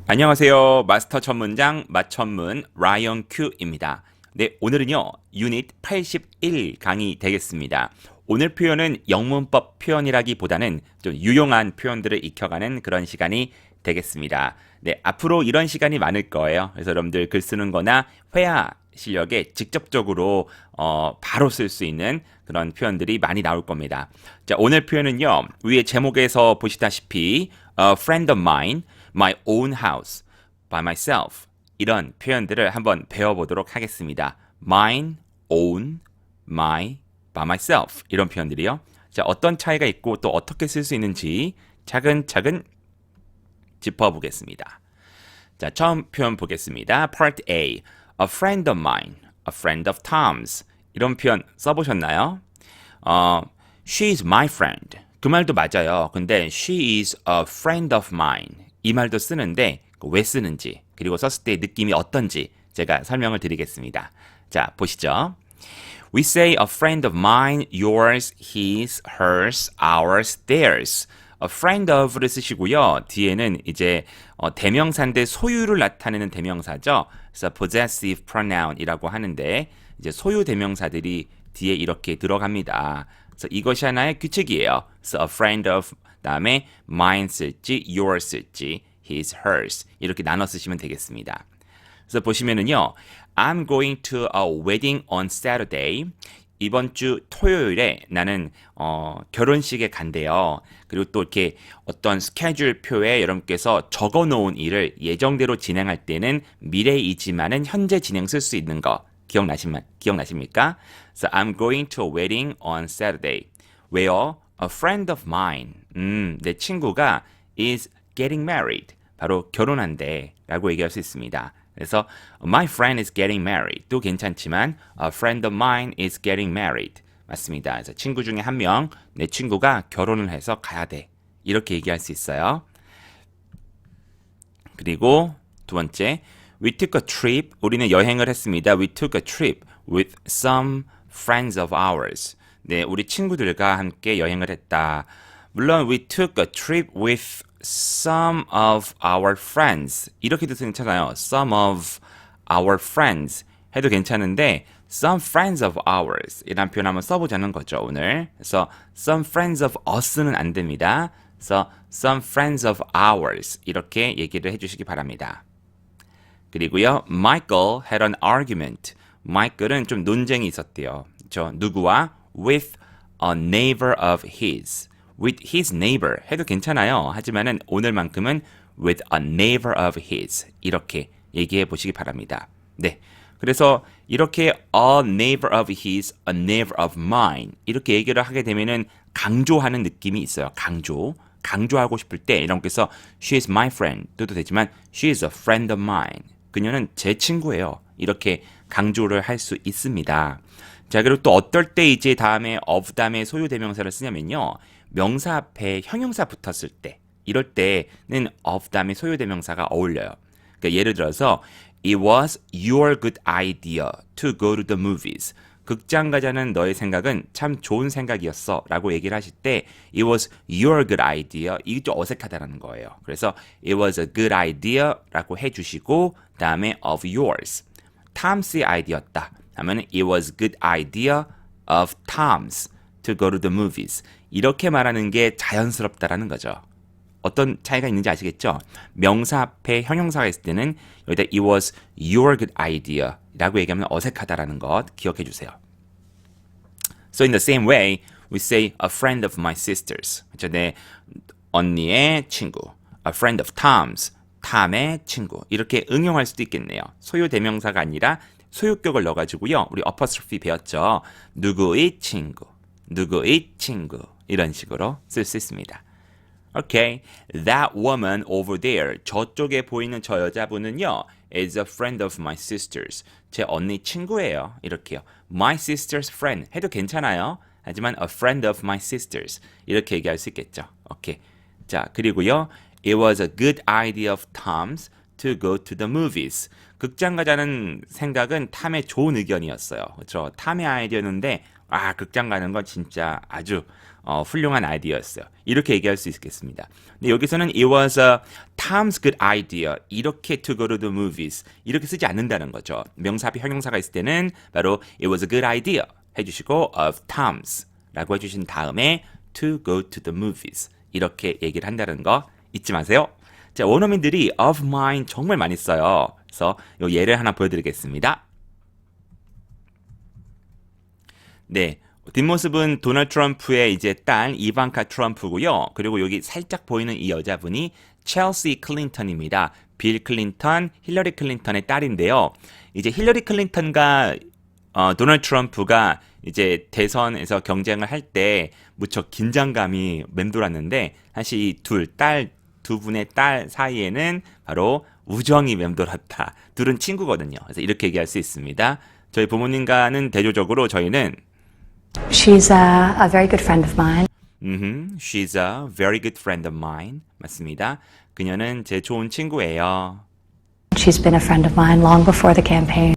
안녕하세요. 마스터 천문장 맛천문 라이언 큐입니다. 네, 오늘은요. 유닛 81 강의 되겠습니다. 오늘 표현은 영문법 표현이라기보다는 좀 유용한 표현들을 익혀가는 그런 시간이 되겠습니다. 네, 앞으로 이런 시간이 많을 거예요. 그래서 여러분들 글 쓰는 거나 회화 실력에 직접적으로 바로 쓸 수 있는 그런 표현들이 많이 나올 겁니다. 자, 오늘 표현은요. 위에 제목에서 보시다시피 A friend of mine, my own house, by myself 이런 표현들을 한번 배워보도록 하겠습니다. mine, own, my, by myself 이런 표현들이요. 자, 어떤 차이가 있고 또 어떻게 쓸 수 있는지 차근차근 짚어보겠습니다. 자, 처음 표현 보겠습니다. Part A. A friend of mine, a friend of Tom's. 이런 표현 써보셨나요? She is my friend. 그 말도 맞아요. 근데 she is a friend of mine. 이 말도 쓰는데 왜 쓰는지 그리고 썼을 때 느낌이 어떤지 제가 설명을 드리겠습니다. 자, 보시죠. We say a friend of mine, yours, his, hers, ours, theirs. A friend of를 쓰시고요. 뒤에는 이제 대명사인데 소유를 나타내는 대명사죠. 그래서 possessive pronoun이라고 하는데 이제 소유 대명사들이 뒤에 이렇게 들어갑니다. 그래서 이것이 하나의 규칙이에요. 그래서 a friend of 다음에 mine 쓸지, yours 쓸지, his, hers 이렇게 나눠 쓰시면 되겠습니다. 그래서 보시면은요. I'm going to a wedding on Saturday. 이번 주 토요일에 나는 결혼식에 간대요. 그리고 또 이렇게 어떤 스케줄표에 여러분께서 적어 놓은 일을 예정대로 진행할 때는 미래이지만은 현재 진행 쓸 수 있는 거 기억나십니까? So I'm going to a wedding on Saturday where a friend of mine, 내 친구가 is getting married. 바로 결혼한대 라고 얘기할 수 있습니다. 그래서 my friend is getting married 도 괜찮지만 a friend of mine is getting married 맞습니다. 그래서 친구 중에 한 명 내 친구가 결혼을 해서 가야 돼 이렇게 얘기할 수 있어요. 그리고 두 번째 we took a trip 우리는 여행을 했습니다. We took a trip with some friends of ours 네, 우리 친구들과 함께 여행을 했다. 물론 we took a trip with some of our friends 이렇게도 괜찮아요. some of our friends 해도 괜찮은데 some friends of ours 이란 표현 한번 써보자는 거죠 오늘. 그래서 some friends of us는 안 됩니다. 그래서 some friends of ours 이렇게 얘기를 해주시기 바랍니다. 그리고요 Michael had an argument 마이클은 좀 논쟁이 있었대요. 저 누구와? with a neighbor of his with his neighbor 해도 괜찮아요. 하지만은 오늘만큼은 with a neighbor of his 이렇게 얘기해 보시기 바랍니다. 네. 그래서 이렇게 a neighbor of his, a neighbor of mine 이렇게 얘기를 하게 되면은 강조하는 느낌이 있어요. 강조하고 싶을 때 이런께서 she is my friend 또도 되지만 she is a friend of mine 그녀는 제 친구예요. 이렇게 강조를 할 수 있습니다. 자, 그리고 또 어떨 때 이제 다음에 of 다음에 소유 대명사를 쓰냐면요. 명사 앞에 형용사 붙었을 때 이럴 때는 of 다음에 소유 대명사가 어울려요. 그러니까 예를 들어서 It was your good idea to go to the movies. 극장 가자는 너의 생각은 참 좋은 생각이었어 라고 얘기를 하실 때 It was your good idea. 이게 좀 어색하다라는 거예요. 그래서 It was a good idea 라고 해주시고 다음에 of yours. 탐스의 아이디어였다. 하면 It was a good idea of Tom's to go to the movies. 이렇게 말하는 게 자연스럽다라는 거죠. 어떤 차이가 있는지 아시겠죠? 명사 앞에 형용사가 있을 때는 여기다 It was your good idea 라고 얘기하면 어색하다라는 것 기억해 주세요. So in the same way, we say a friend of my sisters. 그렇죠? 내 언니의 친구. A friend of Tom's. 탐의 친구. 이렇게 응용할 수도 있겠네요. 소유 대명사가 아니라 소유격을 넣어가지고요. 우리 어퍼스트로피 배웠죠? 누구의 친구. 누구의 친구. 이런 식으로 쓸 수 있습니다. Okay, that woman over there. 저쪽에 보이는 저 여자분은요. is a friend of my sisters. 제 언니 친구예요. 이렇게요. My sister's friend 해도 괜찮아요. 하지만 a friend of my sisters. 이렇게 얘기할 수 있겠죠. 오케이. 자, 그리고요. It was a good idea of Tom's to go to the movies. 극장 가자는 생각은 탐의 좋은 의견이었어요. 그렇죠? 탐의 아이디어였는데 극장 가는 건 진짜 아주 훌륭한 아이디어였어요. 이렇게 얘기할 수 있겠습니다. 근데 여기서는 it was a Tom's good idea 이렇게 to go to the movies 이렇게 쓰지 않는다는 거죠. 명사 앞에 형용사가 있을 때는 바로 it was a good idea 해주시고 of Tom's 라고 해주신 다음에 to go to the movies 이렇게 얘기를 한다는 거 잊지 마세요. 자, 원어민들이 of mine 정말 많이 써요. 그래서 이 예를 하나 보여드리겠습니다. 네, 뒷모습은 도널드 트럼프의 이제 딸 이반카 트럼프고요. 그리고 여기 살짝 보이는 이 여자분이 첼시 클린턴입니다. 빌 클린턴, 힐러리 클린턴의 딸인데요. 이제 힐러리 클린턴과 도널드 트럼프가 이제 대선에서 경쟁을 할 때 무척 긴장감이 맴돌았는데 사실 이 두 분의 딸 사이에는 바로 우정이 맴돌았다. 둘은 친구거든요. 그래서 이렇게 얘기할 수 있습니다. 저희 부모님과는 대조적으로 저희는 She's a very good friend of mine. She's a very good friend of mine. 맞습니다. 그녀는 제 좋은 친구예요. She's been a friend of mine long before the campaign.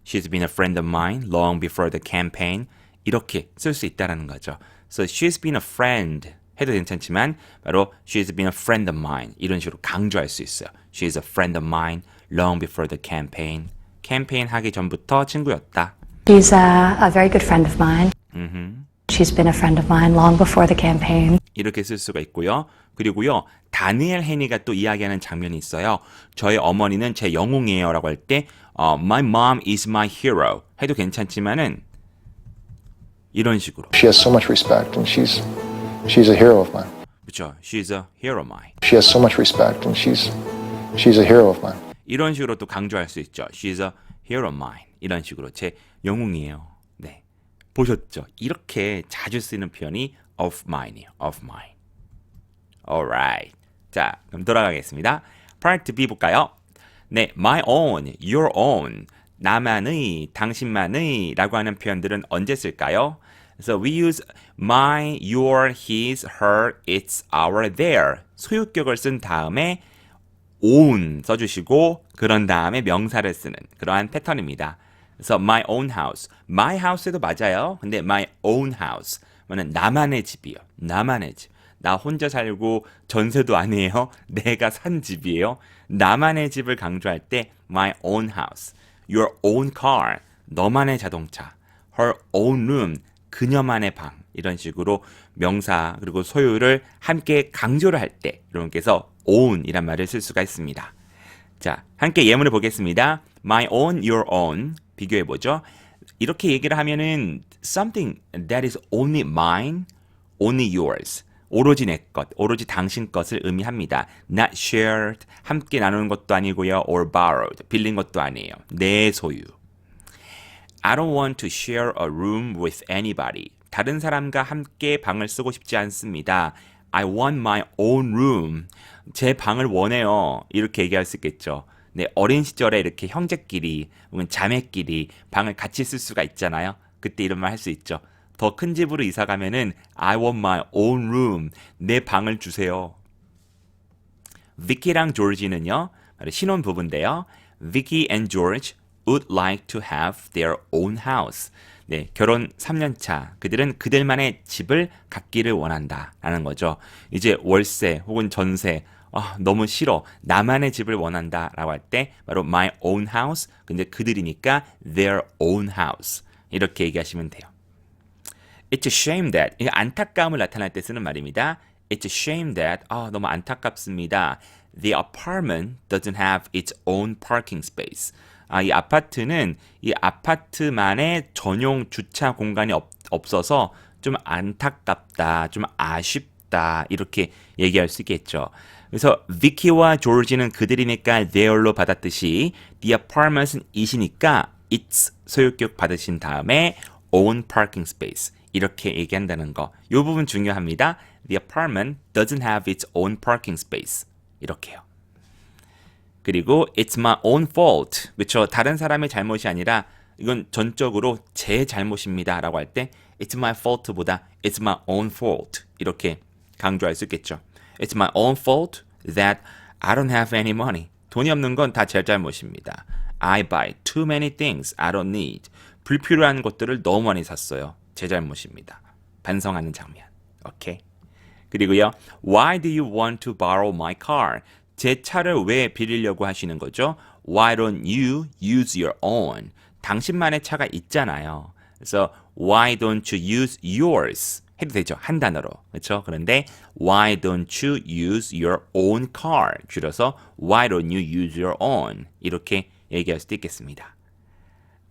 She's been a friend of mine long before the campaign. 이렇게 쓸 수 있다는 거죠. So she's been a friend 해도 괜찮지만 바로 she's been a friend of mine 이런 식으로 강조할 수 있어요. She's a friend of mine long before the campaign. 캠페인 하기 전부터 친구였다. She's a very good friend of mine. She's been a friend of mine long before the campaign. 이렇게 쓸 수가 있고요. 그리고요. 다니엘 헤니가 또 이야기하는 장면이 있어요. 저의 어머니는 제 영웅이에요 라고 할 때 My mom is my hero 해도 괜찮지만은 이런 식으로 She has so much respect, and she's a hero of mine. 그렇죠. She's a hero of mine. She has so much respect, and she's a hero of mine. 이런 식으로 또 강조할 수 있죠. She's a hero of mine. 이런 식으로 제 영웅이에요. 네, 보셨죠? 이렇게 자주 쓰는 표현이 of mine이에요. of mine. Alright. 자, 그럼 돌아가겠습니다. Part B 볼까요? 네, my own, your own, 나만의, 당신만의 라고 하는 표현들은 언제 쓸까요? So we use my, your, his, her, its, our, their 소유격을 쓴 다음에 own 써주시고 그런 다음에 명사를 쓰는 그러한 패턴입니다. 그래서 my own house, my house에도 맞아요. 근데 my own house, 뭐는 나만의 집이요. 나만의 집. 나 혼자 살고 전세도 아니에요. 내가 산 집이에요. 나만의 집을 강조할 때 my own house, your own car, 너만의 자동차, her own room, 그녀만의 방 이런 식으로 명사 그리고 소유를 함께 강조를 할 때 여러분께서 own이란 말을 쓸 수가 있습니다. 자, 함께 예문을 보겠습니다. My own, your own 비교해보죠. 이렇게 얘기를 하면은 something that is only mine, only yours 오로지 내 것, 오로지 당신 것을 의미합니다. Not shared, 함께 나누는 것도 아니고요. Or borrowed, 빌린 것도 아니에요. 내 소유. I don't want to share a room with anybody. 다른 사람과 함께 방을 쓰고 싶지 않습니다. I want my own room. 제 방을 원해요. 이렇게 얘기할 수 있겠죠. 네, 어린 시절에 이렇게 형제끼리 혹은 자매끼리 방을 같이 쓸 수가 있잖아요. 그때 이런 말 할 수 있죠. 더 큰 집으로 이사 가면은 I want my own room. 내 방을 주세요. 비키랑 조지는요. 신혼 부부인데요. Vicky and George would like to have their own house. 네, 결혼 3년 차. 그들은 그들만의 집을 갖기를 원한다라는 거죠. 이제 월세 혹은 전세 너무 싫어. 나만의 집을 원한다라고 할 때 바로 my own house. 근데 그들이니까 their own house. 이렇게 얘기하시면 돼요. It's a shame that 이게 안타까움을 나타낼 때 쓰는 말입니다. It's a shame that 너무 안타깝습니다. The apartment doesn't have its own parking space. 이 아파트는 이 아파트만의 전용 주차 공간이 없어서 좀 안타깝다, 좀 아쉽다 이렇게 얘기할 수 있겠죠. 그래서 비키와 조지는 그들이니까 their로 받았듯이 the apartment은 it이니까 its 소유격 받으신 다음에 own parking space 이렇게 얘기한다는 거. 이 부분 중요합니다. The apartment doesn't have its own parking space. 이렇게요. 그리고 it's my own fault. 그렇죠. 다른 사람의 잘못이 아니라 이건 전적으로 제 잘못입니다. 라고 할 때 it's my fault보다 it's my own fault. 이렇게 강조할 수 있겠죠. It's my own fault that I don't have any money. 돈이 없는 건 다 제 잘못입니다. I buy too many things I don't need. 불필요한 것들을 너무 많이 샀어요. 제 잘못입니다. 반성하는 장면. 오케이. 그리고요. Why do you want to borrow my car? 제 차를 왜 빌리려고 하시는 거죠? Why don't you use your own? 당신만의 차가 있잖아요. 그래서 Why don't you use yours? 해도 되죠. 한 단어로. 그렇죠? 그런데 Why don't you use your own car? 줄여서 Why don't you use your own? 이렇게 얘기할 수도 있겠습니다.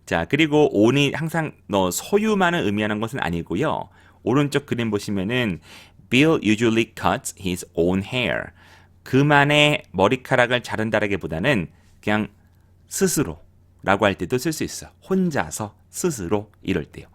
자, 그리고 own이 항상 소유만을 의미하는 것은 아니고요. 오른쪽 그림 보시면은 Bill usually cuts his own hair. 그만의 머리카락을 자른다라기보다는 그냥 스스로라고 할 때도 쓸 수 있어. 혼자서, 스스로 이럴 때요.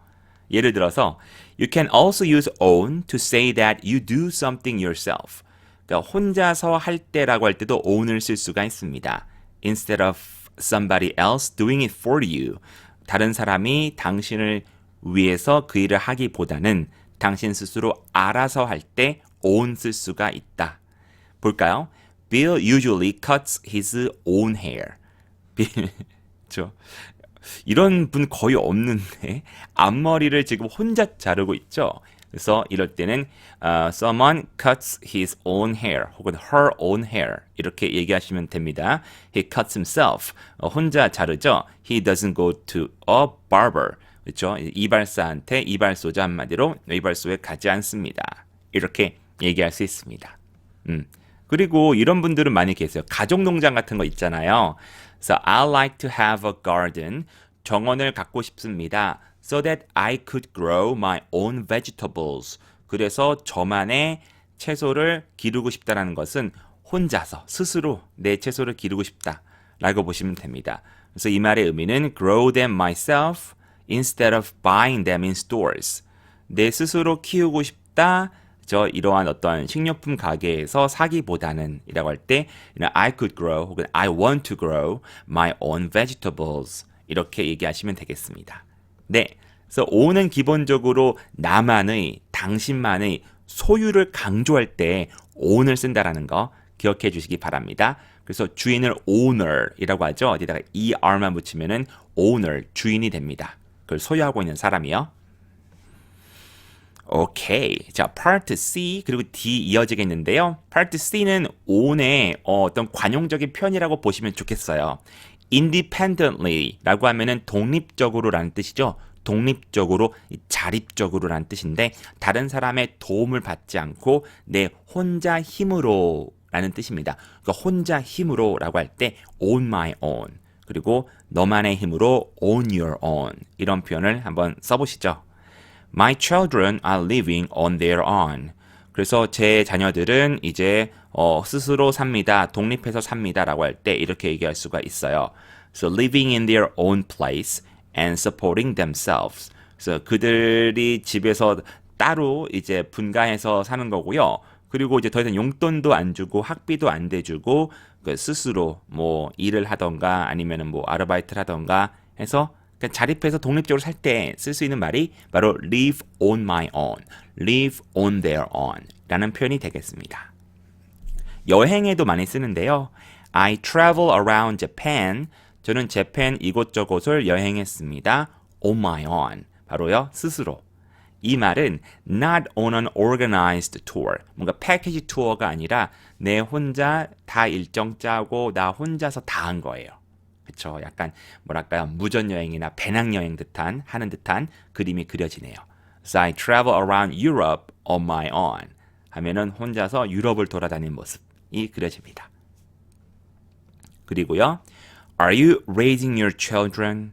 예를 들어서 You can also use own to say that you do something yourself. 그러니까 혼자서 할 때라고 할 때도 own을 쓸 수가 있습니다. Instead of somebody else doing it for you. 다른 사람이 당신을 위해서 그 일을 하기보다는 당신 스스로 알아서 할 때 own 쓸 수가 있다. 볼까요? Bill usually cuts his own hair. 이런 분 거의 없는데 앞머리를 지금 혼자 자르고 있죠. 그래서 이럴 때는 someone cuts his own hair 혹은 her own hair 이렇게 얘기하시면 됩니다. He cuts himself. 혼자 자르죠. He doesn't go to a barber. 그렇죠? 이발사한테 이발소죠. 한마디로 이발소에 가지 않습니다. 이렇게 얘기할 수 있습니다. 그리고 이런 분들은 많이 계세요. 가족농장 같은 거 있잖아요. So I like to have a garden. 정원을 갖고 싶습니다. So that I could grow my own vegetables. 그래서 저만의 채소를 기르고 싶다라는 것은 혼자서 스스로 내 채소를 기르고 싶다라고 보시면 됩니다. 그래서 이 말의 의미는 grow them myself instead of buying them in stores. 내 스스로 키우고 싶다. 이러한 어떤 식료품 가게에서 사기보다는 이라고 할 때 I could grow 혹은 I want to grow my own vegetables 이렇게 얘기하시면 되겠습니다. 네, 그래서 own은 기본적으로 나만의, 당신만의 소유를 강조할 때 own을 쓴다라는 거 기억해 주시기 바랍니다. 그래서 주인을 owner이라고 하죠. 어디다가 er만 붙이면은 owner, 주인이 됩니다. 그걸 소유하고 있는 사람이요. 오케이. 자, Part C 그리고 D 이어지겠는데요. Part C는 own의 어떤 관용적인 표현이라고 보시면 좋겠어요. independently라고 하면은 독립적으로라는 뜻이죠. 독립적으로, 자립적으로라는 뜻인데 다른 사람의 도움을 받지 않고 내 혼자 힘으로라는 뜻입니다. 그러니까 혼자 힘으로라고 할 때 own my own 그리고 너만의 힘으로 own your own 이런 표현을 한번 써보시죠. My children are living on their own. 그래서 제 자녀들은 이제 스스로 삽니다. 독립해서 삽니다라고 할 때 이렇게 얘기할 수가 있어요. So living in their own place and supporting themselves. 그래서 그들이 집에서 따로 이제 분가해서 사는 거고요. 그리고 이제 더 이상 용돈도 안 주고 학비도 안 대주고 그 스스로 뭐 일을 하던가 아니면은 뭐 아르바이트를 하던가 해서 자립해서 독립적으로 살 때 쓸 수 있는 말이 바로 live on my own, live on their own 라는 표현이 되겠습니다. 여행에도 많이 쓰는데요. I travel around Japan. 저는 재팬 이곳저곳을 여행했습니다. on my own. 바로요, 스스로. 이 말은 not on an organized tour. 뭔가 패키지 투어가 아니라 내 혼자 다 일정 짜고 나 혼자서 다 한 거예요. 그쵸? 약간 뭐랄까요? 무전여행이나 배낭여행 하는 듯한 그림이 그려지네요. So I travel around Europe on my own. 하면은 혼자서 유럽을 돌아다니는 모습이 그려집니다. 그리고요. Are you raising your children?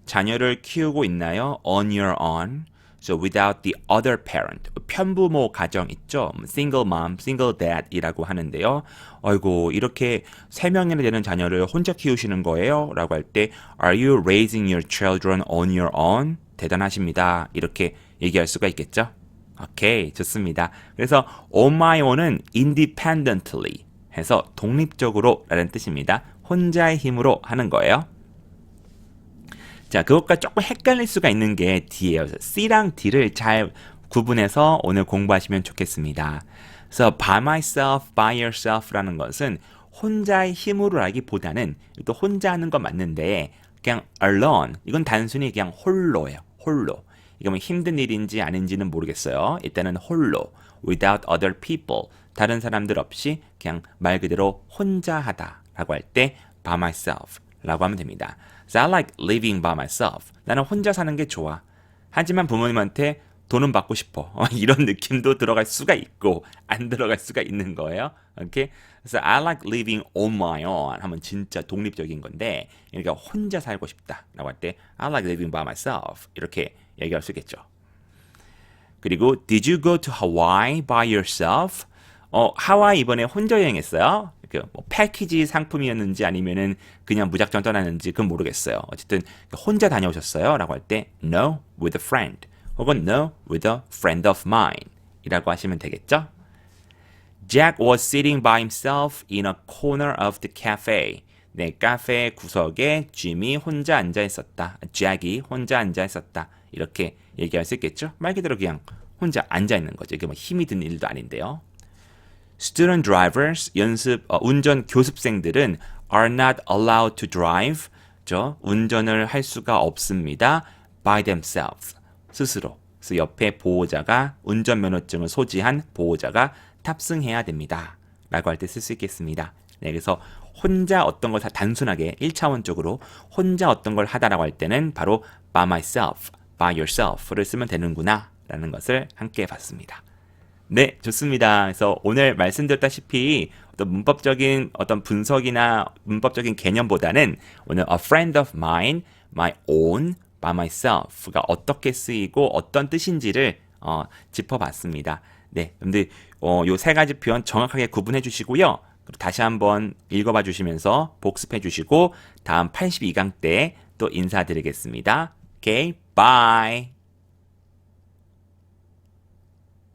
자녀를 키우고 있나요? On your own. So without the other parent. 편부모 가정 있죠? Single mom, single dad 이라고 하는데요. 아이고 이렇게 3명이나 되는 자녀를 혼자 키우시는 거예요? 라고 할 때 Are you raising your children on your own? 대단하십니다. 이렇게 얘기할 수가 있겠죠? 오케이, 좋습니다. 그래서 on my own은 independently 해서 독립적으로 라는 뜻입니다. 혼자의 힘으로 하는 거예요. 자, 그것과 조금 헷갈릴 수가 있는 게 D예요. C랑 D를 잘 구분해서 오늘 공부하시면 좋겠습니다. 그래서 by myself, by yourself라는 것은 혼자의 힘으로라기보다는 또 혼자 하는 건 맞는데 그냥 alone, 이건 단순히 그냥 홀로예요. 홀로. 이거 뭐 힘든 일인지 아닌지는 모르겠어요. 일단은 홀로, without other people, 다른 사람들 없이 그냥 말 그대로 혼자 하다라고 할 때 by myself라고 하면 됩니다. So I like living by myself. 나는 혼자 사는 게 좋아. 하지만 부모님한테 돈은 받고 싶어. 이런 느낌도 들어갈 수가 있고 안 들어갈 수가 있는 거예요. 오케이? 그래서 I like living on my own 하면 진짜 독립적인 건데 그러니까 혼자 살고 싶다라고 할 때 I like living by myself 이렇게 얘기할 수 있겠죠. 그리고 Did you go to Hawaii by yourself? 하와이 이번에 혼자 여행했어요. 뭐 패키지 상품이었는지 아니면은 그냥 무작정 떠났는지 그건 모르겠어요. 어쨌든 혼자 다녀오셨어요? 라고 할 때 No, with a friend 혹은 No, with a friend of mine 이라고 하시면 되겠죠? Jack was sitting by himself in a corner of the cafe. 네, 카페 구석에 짐이 혼자 앉아 있었다. 잭이 혼자 앉아 있었다. 이렇게 얘기할 수 있겠죠? 말 그대로 그냥 혼자 앉아 있는 거죠. 이게 뭐 힘이 든 일도 아닌데요. Student drivers, 운전 교습생들은 are not allowed to drive. 운전을 할 수가 없습니다. By themselves. 스스로. 그래서 옆에 보호자가 운전면허증을 소지한 보호자가 탑승해야 됩니다. 라고 할 때 쓸 수 있겠습니다. 네, 그래서 혼자 어떤 걸 단순하게 1차원적으로 혼자 어떤 걸 하다라고 할 때는 바로 by myself, by yourself를 쓰면 되는구나 라는 것을 함께 봤습니다. 네, 좋습니다. 그래서 오늘 말씀드렸다시피 어떤 문법적인 어떤 분석이나 문법적인 개념보다는 오늘 a friend of mine, my own, by myself가 어떻게 쓰이고 어떤 뜻인지를 짚어봤습니다. 네, 여러분들 요 세 가지 표현 정확하게 구분해 주시고요. 다시 한번 읽어봐 주시면서 복습해 주시고 다음 82강 때 또 인사드리겠습니다. 오케이, bye.